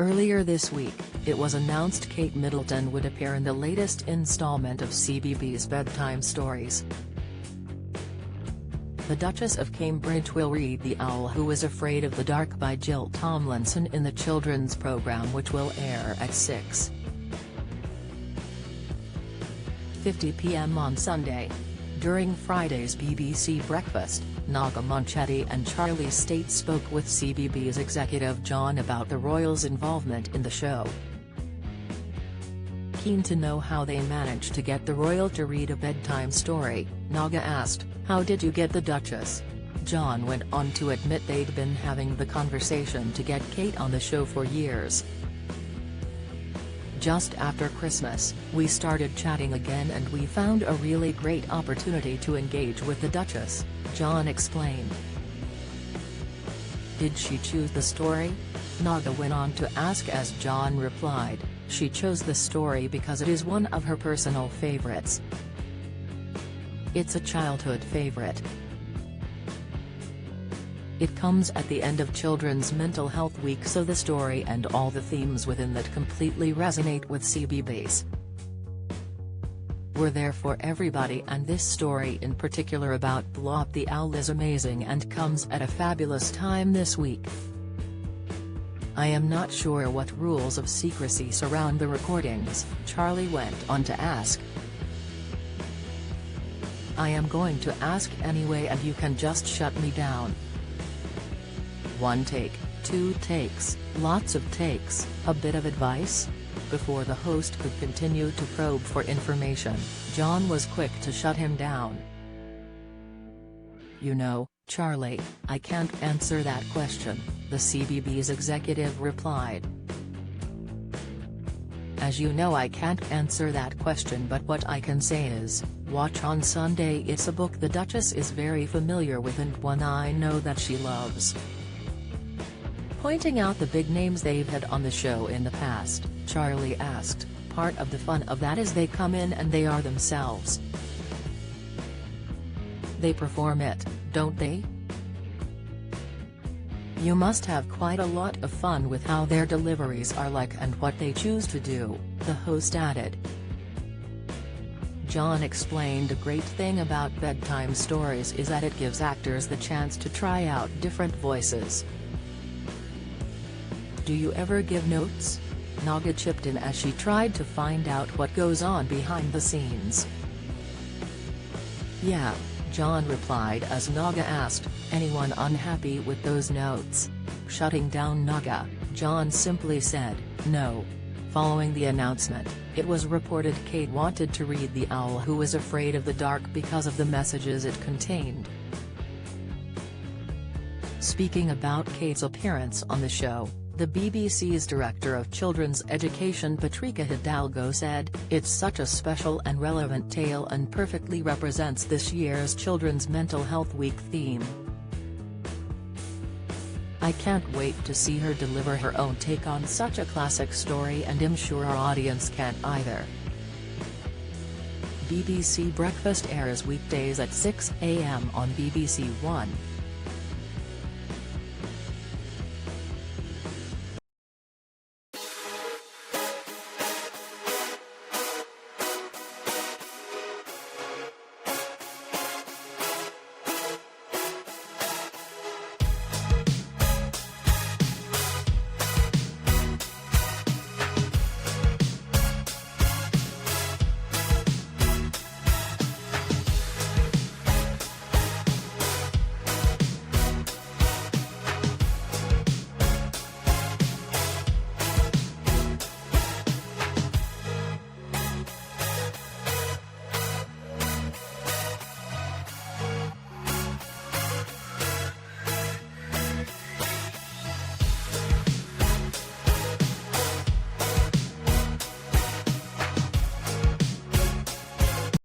Earlier this week, it was announced Kate Middleton would appear in the latest installment of CBeebies Bedtime Stories. The Duchess of Cambridge will read The Owl Who Is Afraid of the Dark by Jill Tomlinson in the children's program, which will air at 6:50 p.m. on Sunday. During Friday's BBC Breakfast, Naga Munchetty and Charlie Stayt spoke with CBeebies executive John about the royals' involvement in the show. Keen to know how they managed to get the royal to read a bedtime story, Naga asked, "How did you get the Duchess?" John went on to admit they'd been having the conversation to get Kate on the show for years. "Just after Christmas, we started chatting again and we found a really great opportunity to engage with the Duchess," John explained. "Did she choose the story?" Naga went on to ask as John replied, "She chose the story because it is one of her personal favorites. It's a childhood favorite. It comes at the end of Children's Mental Health Week, so the story and all the themes within that completely resonate with CBeebies. We're there for everybody, and this story in particular about Blop the Owl is amazing and comes at a fabulous time this week. I am not sure what rules of secrecy surround the recordings," Charlie went on to ask. "I am going to ask anyway, and you can just shut me down. 1 take, 2 takes, lots of takes, a bit of advice?" Before the host could continue to probe for information, John was quick to shut him down. "You know, Charlie, I can't answer that question," the CBeebies executive replied. "As you know, I can't answer that question, but what I can say is, watch on Sunday. It's a book the Duchess is very familiar with and one I know that she loves." Pointing out the big names they've had on the show in the past, Charlie asked, "Part of the fun of that is they come in and they are themselves. They perform it, don't they? You must have quite a lot of fun with how their deliveries are like and what they choose to do," the host added. John explained a great thing about bedtime stories is that it gives actors the chance to try out different voices. "Do you ever give notes?" Naga chipped in as she tried to find out what goes on behind the scenes. "Yeah," John replied as Naga asked, "Anyone unhappy with those notes?" Shutting down Naga, John simply said, "No." Following the announcement, it was reported Kate wanted to read The Owl Who Is Afraid of the Dark because of the messages it contained. Speaking about Kate's appearance on the show, the BBC's Director of Children's Education Patrika Hidalgo said, "It's such a special and relevant tale and perfectly represents this year's Children's Mental Health Week theme. I can't wait to see her deliver her own take on such a classic story, and I'm sure our audience can't either." BBC Breakfast airs weekdays at 6 a.m. on BBC One.